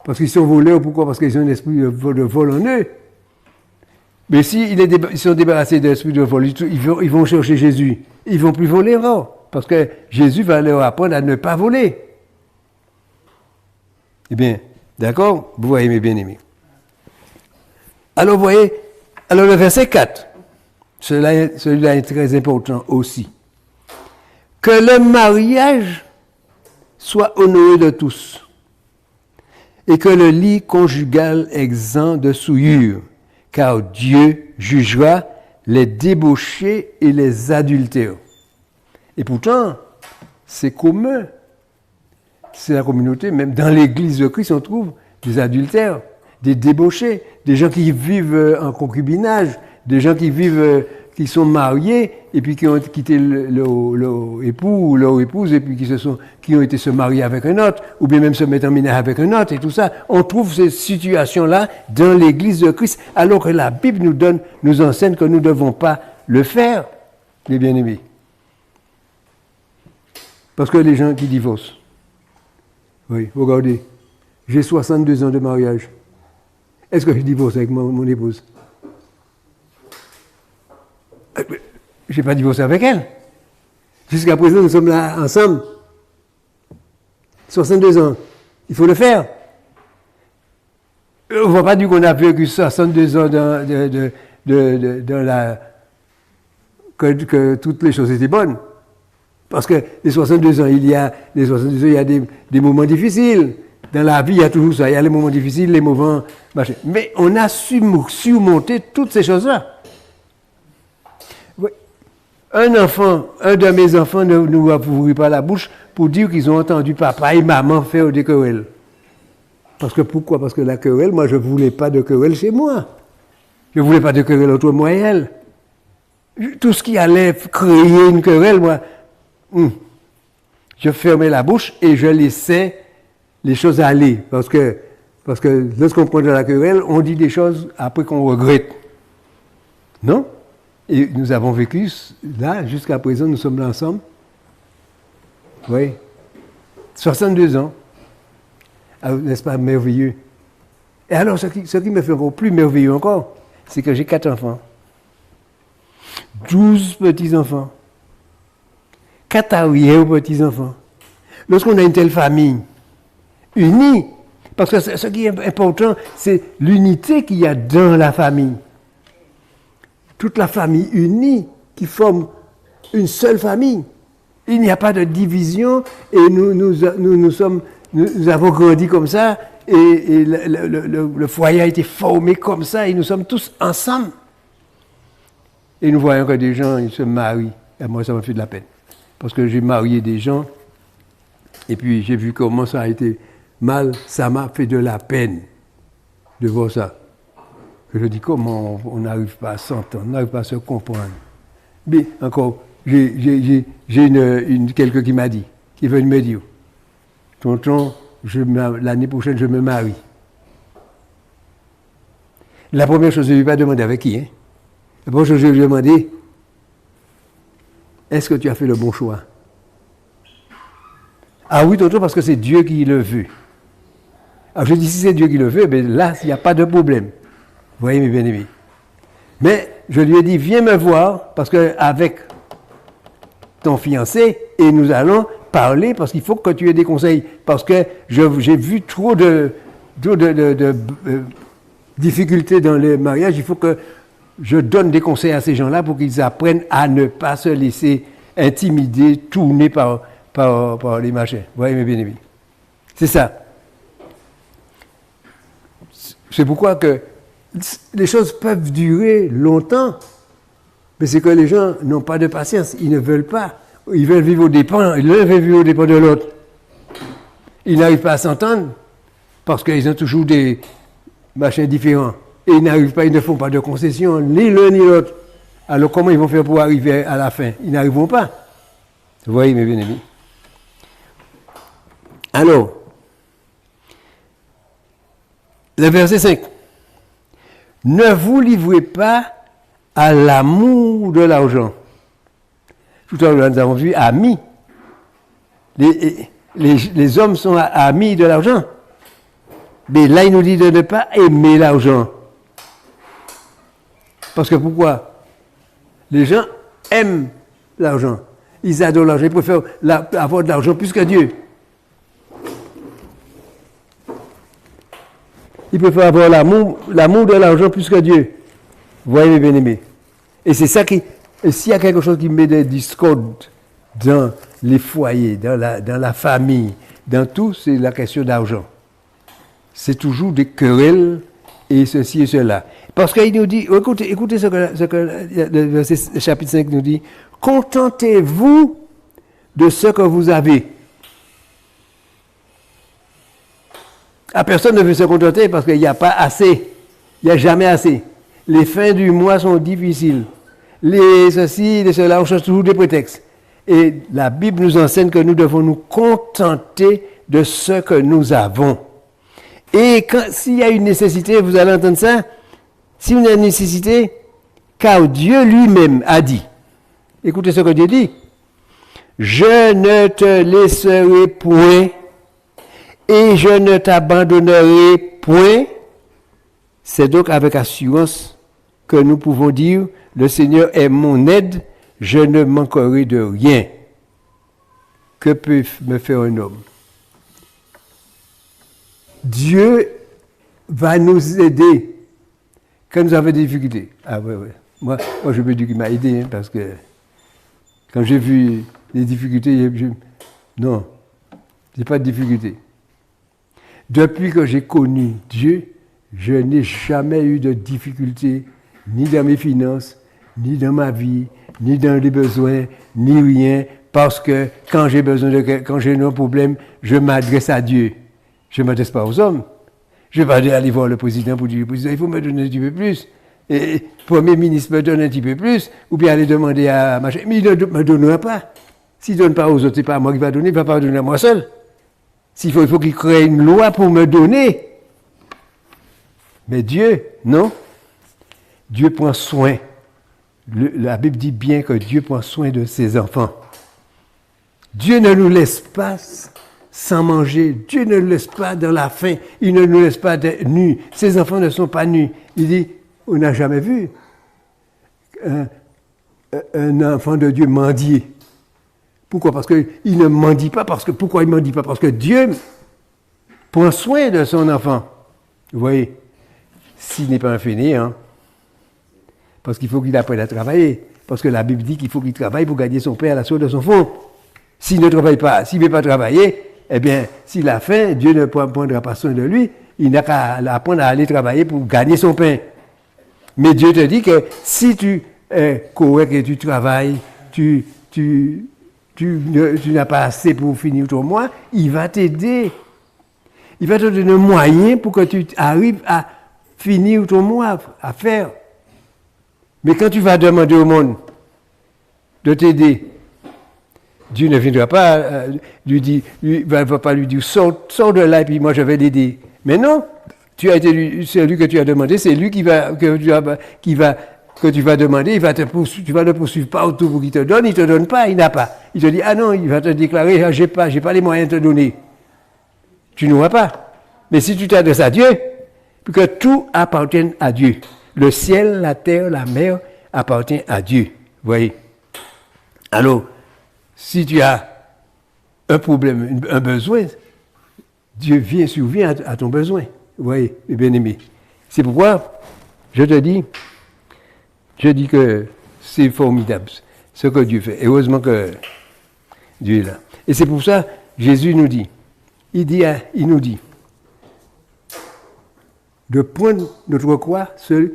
Parce qu'ils sont voleurs, pourquoi? Parce qu'ils ont un esprit de vol en eux. Mais s'ils sont débarrassés de l'esprit de vol, ils vont chercher Jésus. Ils ne vont plus voler encore. Parce que Jésus va leur apprendre à ne pas voler. Eh bien, d'accord? Vous voyez, mes bien-aimés. Alors, vous voyez, le verset 4, celui-là est très important aussi. Que le mariage soit honoré de tous et que le lit conjugal exempt de souillure, car Dieu jugera les débauchés et les adultères. Et pourtant, c'est commun. C'est la communauté, même dans l'église de Christ, on trouve des adultères, des débauchés, des gens qui vivent en concubinage, des gens qui sont mariés et puis qui ont quitté leur époux ou leur épouse et puis qui ont été se marier avec un autre, ou bien même se mettre en ménage avec un autre et tout ça. On trouve ces situations-là dans l'église de Christ, alors que la Bible nous enseigne que nous ne devons pas le faire, les bien-aimés. Parce que les gens qui divorcent, oui, regardez, j'ai 62 ans de mariage. Est-ce que je divorce avec mon épouse? Je n'ai pas divorcé avec elle. Jusqu'à présent, nous sommes là ensemble. 62 ans. Il faut le faire. On ne va pas dire qu'on a vécu 62 ans que toutes les choses étaient bonnes. Parce que les 62 ans, il y a des moments difficiles. Dans la vie, il y a toujours ça. Il y a les moments difficiles, les moments machin. Mais on a surmonté toutes ces choses-là. Un de mes enfants ne nous a ouvert pas la bouche pour dire qu'ils ont entendu papa et maman faire des querelles. Parce que pourquoi? Parce que la querelle, moi, je ne voulais pas de querelle chez moi. Je ne voulais pas de querelle entre moi et elle. Tout ce qui allait créer une querelle, moi, je fermais la bouche et je laissais les choses aller. Parce que lorsqu'on prend de la querelle, on dit des choses après qu'on regrette. Non? Et nous avons vécu là, jusqu'à présent, nous sommes là ensemble. Oui. 62 ans. Alors, n'est-ce pas merveilleux? Et alors, ce qui me fait encore plus merveilleux encore, c'est que j'ai 4 enfants. 12 petits-enfants. 4 arrière-petits-enfants. Lorsqu'on a une telle famille unie, parce que ce qui est important, c'est l'unité qu'il y a dans la famille. Toute la famille unie qui forme une seule famille. Il n'y a pas de division et nous avons grandi comme ça et le foyer a été formé comme ça et nous sommes tous ensemble. Et nous voyons que des gens, ils se marient. Et moi, ça m'a fait de la peine. Parce que j'ai marié des gens et puis j'ai vu comment ça a été mal. Ça m'a fait de la peine de voir ça. Je dis comment on n'arrive pas à s'entendre, on n'arrive pas à se comprendre. Mais encore, j'ai quelqu'un qui m'a dit, qui est venu me dire, tonton, l'année prochaine je me marie. La première chose, je ne lui ai pas demandé avec qui. La première chose, je lui ai demandé, est-ce que tu as fait le bon choix? Ah oui, tonton, parce que c'est Dieu qui le veut. Alors je dis, si c'est Dieu qui le veut, ben là, il n'y a pas de problème. Vous voyez, mes bien-aimés. Mais je lui ai dit, viens me voir, parce qu'avec ton fiancé, et nous allons parler, parce qu'il faut que tu aies des conseils. Parce que j'ai vu trop de difficultés dans le mariage, il faut que je donne des conseils à ces gens-là pour qu'ils apprennent à ne pas se laisser intimider, tourner par les machins. Vous voyez, mes bien-aimés. C'est ça. C'est pourquoi que les choses peuvent durer longtemps, mais c'est que les gens n'ont pas de patience, ils ne veulent pas. Ils veulent vivre au dépens, l'un veut vivre au dépens de l'autre. Ils n'arrivent pas à s'entendre parce qu'ils ont toujours des machins différents. Et ils n'arrivent pas, ils ne font pas de concessions, ni l'un ni l'autre. Alors comment ils vont faire pour arriver à la fin? Ils n'arriveront pas. Vous voyez, mes bien-aimés. Alors, le verset 5. Ne vous livrez pas à l'amour de l'argent. Tout à l'heure, nous avons vu amis. Les hommes sont amis de l'argent. Mais là, il nous dit de ne pas aimer l'argent. Parce que pourquoi? Les gens aiment l'argent. Ils adorent l'argent. Ils préfèrent avoir de l'argent plus que Dieu. Ils préfèrent avoir l'amour de l'argent plus que Dieu. Vous voyez, mes bien-aimés. Et c'est ça qui... Et s'il y a quelque chose qui met des discordes dans les foyers, dans la famille, dans tout, c'est la question d'argent. C'est toujours des querelles et ceci et cela. Parce qu'il nous dit, écoutez ce que le verset chapitre 5 nous dit, contentez-vous de ce que vous avez. Personne ne veut se contenter parce qu'il n'y a pas assez. Il n'y a jamais assez. Les fins du mois sont difficiles. Les ceci, les cela, on cherche toujours des prétextes. Et la Bible nous enseigne que nous devons nous contenter de ce que nous avons. Et s'il y a une nécessité, vous allez entendre ça, s'il y a une nécessité, car Dieu lui-même a dit, écoutez ce que Dieu dit, je ne te laisserai point et je ne t'abandonnerai point. C'est donc avec assurance que nous pouvons dire, le Seigneur est mon aide, je ne manquerai de rien. Que peut me faire un homme? Dieu va nous aider quand nous avons des difficultés. Ah oui. Moi je peux dire qu'il m'a aidé, hein, parce que quand j'ai vu les difficultés, non, je n'ai pas de difficultés. Depuis que j'ai connu Dieu, je n'ai jamais eu de difficultés, ni dans mes finances, ni dans ma vie, ni dans les besoins, ni rien, parce que quand j'ai un problème, je m'adresse à Dieu. Je ne m'adresse pas aux hommes. Je ne vais pas aller voir le président pour dire, président, il faut me donner un petit peu plus. Et le Premier ministre me donne un petit peu plus, ou bien aller demander à machin. Mais il ne me donnera pas. S'il ne donne pas aux autres, ce n'est pas à moi qui va donner, il ne va pas donner à moi seul. Il faut qu'il crée une loi pour me donner. Mais Dieu, non. Dieu prend soin. La Bible dit bien que Dieu prend soin de ses enfants. Dieu ne nous laisse pas sans manger. Dieu ne nous laisse pas dans la faim. Il ne nous laisse pas nus. Ses enfants ne sont pas nus. Il dit, on n'a jamais vu un enfant de Dieu mendier. Pourquoi? Parce qu'il ne mendie pas. Pourquoi il ne mendie pas? Parce que Dieu prend soin de son enfant. Vous voyez, s'il n'est pas un fainéant, parce qu'il faut qu'il apprenne à travailler. Parce que la Bible dit qu'il faut qu'il travaille pour gagner son pain à la source de son fond. S'il ne travaille pas, s'il ne veut pas travailler, eh bien, s'il a faim, Dieu ne prendra pas soin de lui. Il n'a qu'à apprendre à aller travailler pour gagner son pain. Mais Dieu te dit que si tu es correct et tu travailles, tu n'as pas assez pour finir ton mois, il va t'aider. Il va te donner un moyen pour que tu arrives à finir ton mois, à faire. Mais quand tu vas demander au monde de t'aider, Dieu ne viendra pas va pas lui dire sors de là et puis moi je vais l'aider. Mais non, c'est lui que tu as demandé, c'est lui que tu vas demander, tu vas le poursuivre partout pour qu'il te donne, il ne te donne pas, il n'a pas. Il te dit, ah non, il va te déclarer, j'ai pas les moyens de te donner. Tu n'auras pas. Mais si tu t'adresses à Dieu, que tout appartienne à Dieu. Le ciel, la terre, la mer appartient à Dieu. Vous voyez? Alors, si tu as un problème, un besoin, Dieu survient à ton besoin. Oui, bien-aimé. C'est pourquoi je dis que c'est formidable ce que Dieu fait. Et heureusement que Dieu est là. Et c'est pour ça, Jésus nous dit, il nous dit, de prendre notre croix seul,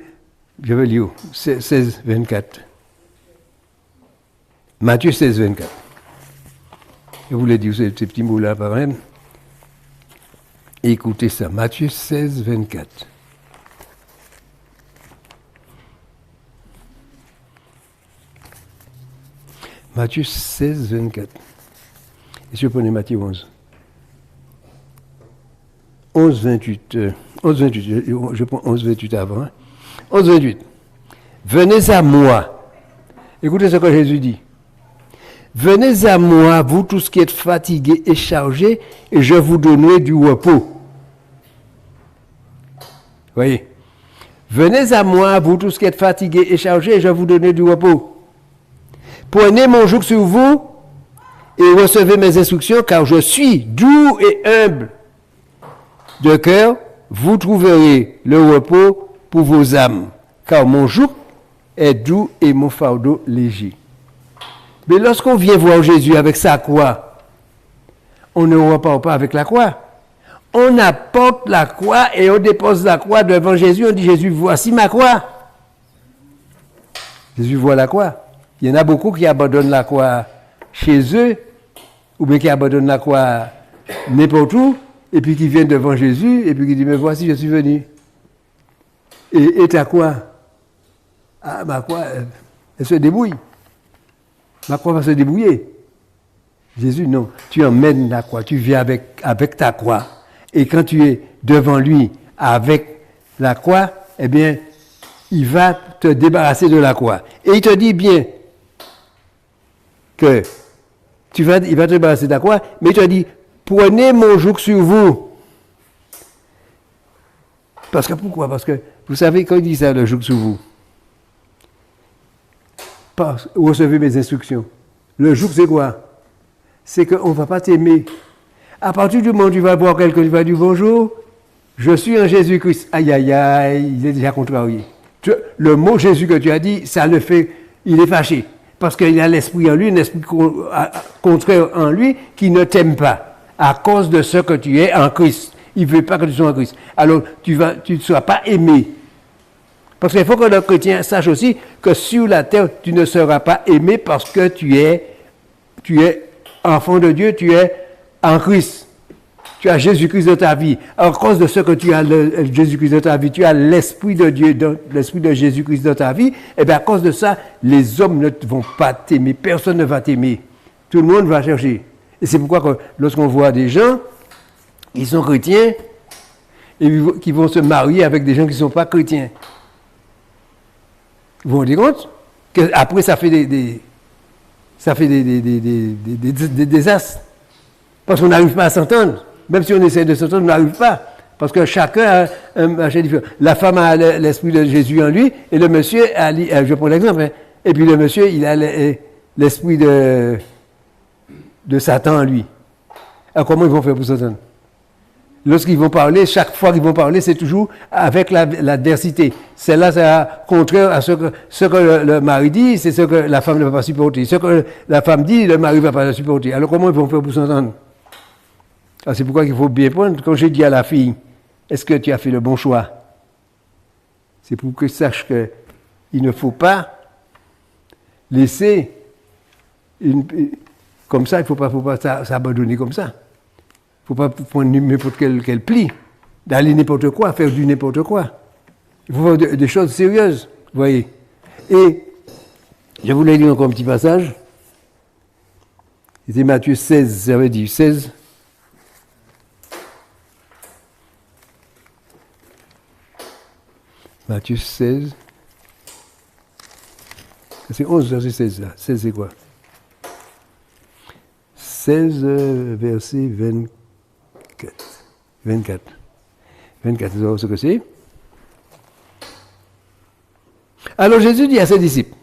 je vais lire 16, 24. Matthieu 16, 24. Je voulais dire ces petits mots-là par même. Écoutez ça, Matthieu 16, 24. Matthieu 16, 24. Et je prenais Matthieu 11. 11, 28. 11, 28. Je prends 11, 28 avant. Hein. 11, 28. Venez à moi. Écoutez ce que Jésus dit. Venez à moi, vous tous qui êtes fatigués et chargés, et je vous donnerai du repos. Voyez. Venez à moi, vous tous qui êtes fatigués et chargés, et je vous donnerai du repos. Prenez mon joug sur vous et recevez mes instructions, car je suis doux et humble de cœur, vous trouverez le repos pour vos âmes, car mon joug est doux et mon fardeau léger. Mais lorsqu'on vient voir Jésus avec sa croix, on ne repart pas avec la croix. On apporte la croix et on dépose la croix devant Jésus. On dit, Jésus, voici ma croix. Jésus voit la croix. Il y en a beaucoup qui abandonnent la croix chez eux, ou bien qui abandonnent la croix n'importe où, et puis qui viennent devant Jésus, et puis qui disent, mais voici, je suis venu. Et ta croix? Ah, ma croix, elle se débrouille. Ma croix va se débrouiller. Jésus, non. Tu emmènes la croix, tu viens avec ta croix. Et quand tu es devant lui avec la croix, eh bien, il va te débarrasser de la croix. Et il te dit bien que il va te débarrasser de la croix, mais il te dit, prenez mon joug sur vous. Parce que pourquoi? Parce que, vous savez, quand il dit ça, le joug sur vous, recevez mes instructions. Le joug, c'est quoi? C'est qu'on ne va pas t'aimer. À partir du moment où tu vas voir quelqu'un, tu vas dire bonjour, je suis en Jésus-Christ. Aïe, aïe, aïe, il est déjà contrarié. Le mot Jésus que tu as dit, ça le fait, il est fâché. Parce qu'il a l'esprit en lui, un esprit contraire en lui, qui ne t'aime pas. À cause de ce que tu es en Christ. Il ne veut pas que tu sois en Christ. Alors, tu ne seras pas aimé. Parce qu'il faut que le chrétien sache aussi que sur la terre, tu ne seras pas aimé parce que tu es enfant de Dieu, tu es en Christ. Tu as Jésus-Christ dans ta vie. À cause de ce que tu as Jésus-Christ dans ta vie, tu as l'Esprit de Dieu, l'Esprit de Jésus-Christ dans ta vie, et bien à cause de ça, les hommes ne vont pas t'aimer. Personne ne va t'aimer. Tout le monde va chercher. Et c'est pourquoi que lorsqu'on voit des gens qui sont chrétiens et qui vont se marier avec des gens qui ne sont pas chrétiens, vous vous rendez compte qu'après, ça fait des désastres. Parce qu'on n'arrive pas à s'entendre. Même si on essaie de s'entendre, on n'arrive pas. Parce que chacun a un machin différent. La femme a l'esprit de Jésus en lui, et le monsieur a, je prends l'exemple, hein, et puis le monsieur, il a l'esprit de Satan en lui. Alors comment ils vont faire pour s'entendre? Lorsqu'ils vont parler, chaque fois qu'ils vont parler, c'est toujours avec l'adversité. Celle-là, c'est contraire à ce que le mari dit, c'est ce que la femme ne va pas supporter. Ce que la femme dit, le mari ne va pas le supporter. Alors comment ils vont faire pour s'entendre? Alors c'est pourquoi il faut bien prendre. Quand j'ai dit à la fille, est-ce que tu as fait le bon choix? C'est pour que je sache qu'il ne faut pas laisser comme ça, il ne faut pas s'abandonner comme ça. Il ne faut pas prendre n'importe quel pli, d'aller n'importe quoi, faire du n'importe quoi. Il faut faire des choses sérieuses, vous voyez. Et je voulais lire encore un petit passage. C'était Matthieu 16, j'avais dit 16. Matthieu 16. C'est 11, c'est 16 là. 16 c'est quoi? 16, verset 24. 24. 24, vous savez ce que c'est? Alors Jésus dit à ses disciples,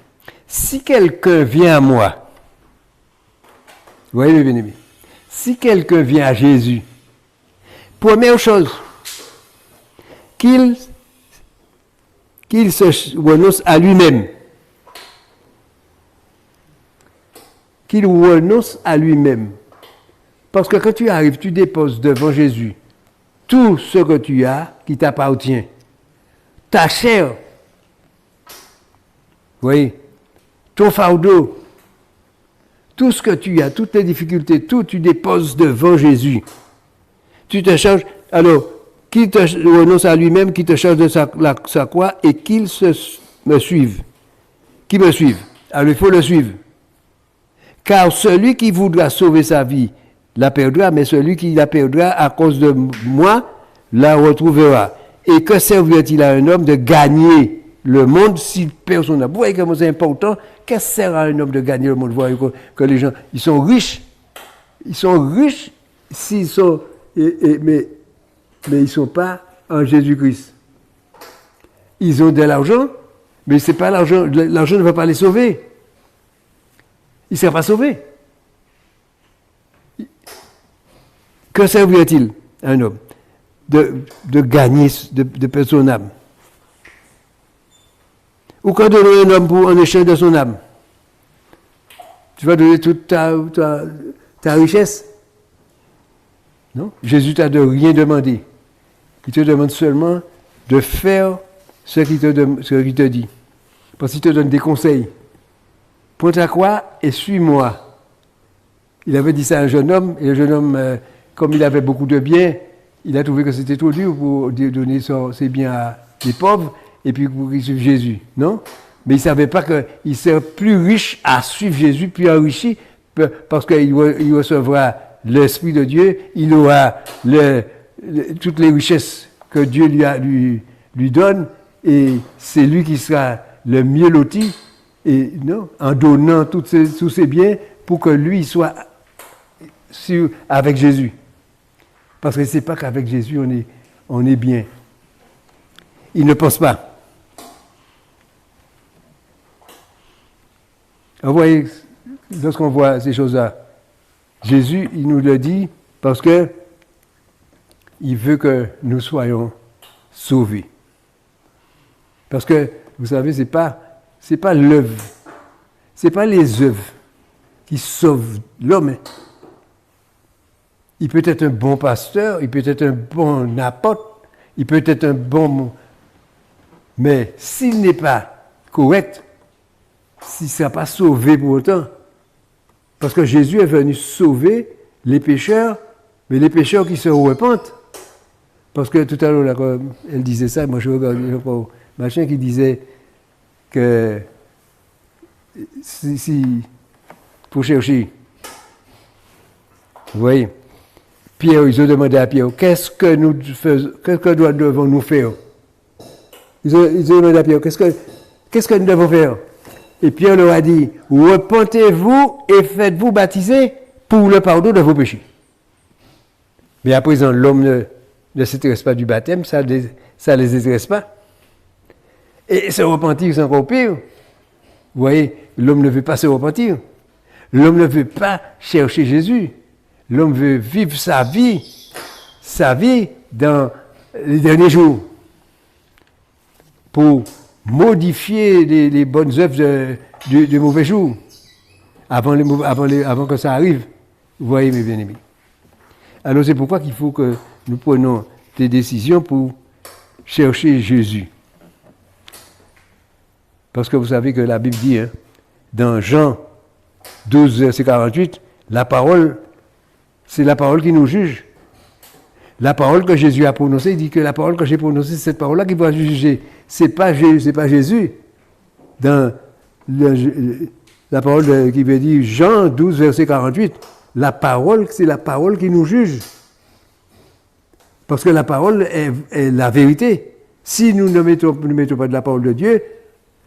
si quelqu'un vient à moi, vous voyez mes bien-aimés, si quelqu'un vient à Jésus, première chose, qu'il se renonce à lui-même. Qu'il renonce à lui-même. Parce que quand tu arrives, tu déposes devant Jésus tout ce que tu as qui t'appartient. Ta chair, oui, ton fardeau, tout ce que tu as, toutes les difficultés, tout, tu déposes devant Jésus. Tu te charges, alors, qu'il te renonce à lui-même, qu'il te charge de sa croix et qu'il me suive. Qui me suive. Alors, il faut le suivre. Car celui qui voudra sauver sa vie la perdra, mais celui qui la perdra à cause de moi la retrouvera. Et que servirait-il à un homme de gagner le monde s'il perd son âme? Vous voyez comment c'est important. Qu'est-ce que sert à un homme de gagner le monde? Vous voyez que les gens, ils sont riches s'ils sont, mais ils ne sont pas en Jésus-Christ. Ils ont de l'argent, mais c'est pas l'argent ne va pas les sauver. Ils ne seront pas sauvés. Que servirait-il à un homme de gagner, de perdre son âme? Ou que donner un homme en échange de son âme? Tu vas donner toute ta richesse? Non? Jésus t'a de rien demandé. Il te demande seulement de faire ce qu'il te dit. Parce qu'il te donne des conseils. Prends ta croix et suis-moi. Il avait dit ça à un jeune homme, et le jeune homme, comme il avait beaucoup de biens, il a trouvé que c'était trop dur pour donner ses biens à des pauvres, et puis pour qu'il suive Jésus. Non? Mais il ne savait pas qu'il serait plus riche à suivre Jésus, plus enrichi, parce qu'il recevra l'Esprit de Dieu, il aura toutes les richesses que Dieu lui donne, et c'est lui qui sera le mieux loti, et non, en donnant tous ses biens pour que lui soit avec Jésus. Parce que c'est pas qu'avec Jésus on est bien. Il ne pense pas. Vous voyez, lorsqu'on voit ces choses-là, Jésus, il nous le dit parce que il veut que nous soyons sauvés. Parce que, vous savez, c'est pas l'œuvre, c'est pas les œuvres qui sauvent l'homme. Il peut être un bon pasteur, il peut être un bon apôtre, il peut être un bon... Mais s'il n'est pas correct, s'il ne sera pas sauvé pour autant, parce que Jésus est venu sauver les pécheurs, mais les pécheurs qui se repentent. Parce que tout à l'heure, là, quand elle disait ça, moi je regardais machin qui disait que si pour chercher, vous voyez, Pierre, ils ont demandé à Pierre, qu'est-ce que devons-nous faire? Ils ont demandé à Pierre, qu'est-ce que nous devons faire? Et Pierre leur a dit, repentez-vous et faites-vous baptiser pour le pardon de vos péchés. Mais à présent, l'homme ne s'intéresse pas du baptême, ça ne les intéresse pas. Et se repentir, c'est encore pire. Vous voyez, l'homme ne veut pas se repentir. L'homme ne veut pas chercher Jésus. L'homme veut vivre sa vie dans les derniers jours, pour modifier les bonnes œuvres du mauvais jour, avant que ça arrive. Vous voyez, mes bien-aimés. Alors c'est pourquoi il faut que nous prenions des décisions pour chercher Jésus. Parce que vous savez que la Bible dit, dans Jean 12, verset 48, la parole, c'est la parole qui nous juge. La parole que Jésus a prononcée, il dit que la parole que j'ai prononcée, c'est cette parole-là qui va juger. C'est pas Jésus. Dans la parole qui veut dire Jean 12, verset 48, la parole, c'est la parole qui nous juge. Parce que la parole est la vérité. Si nous ne mettons pas de la parole de Dieu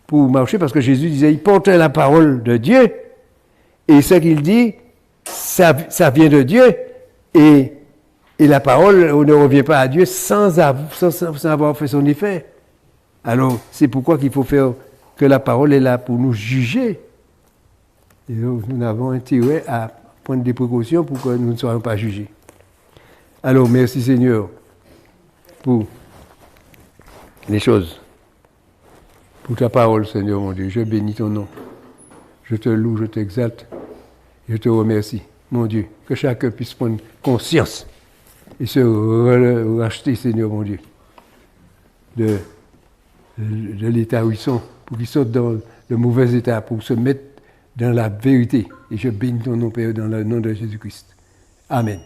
pour marcher, parce que Jésus disait, il portait la parole de Dieu, et ce qu'il dit, ça vient de Dieu, et la parole, on ne revient pas à Dieu sans avoir fait son effet. Alors, c'est pourquoi qu'il faut faire que la parole est là pour nous juger. Et donc, nous avons intérêt à prendre des précautions pour que nous ne soyons pas jugés. Alors, merci Seigneur pour les choses. Pour ta parole, Seigneur mon Dieu, je bénis ton nom. Je te loue, je t'exalte, je te remercie, mon Dieu, que chacun puisse prendre conscience et se racheter, Seigneur mon Dieu, de l'état où ils sont, pour qu'ils sortent dans le mauvais état, pour se mettre dans la vérité. Et je bénis ton nom, Père, dans le nom de Jésus-Christ. Amen.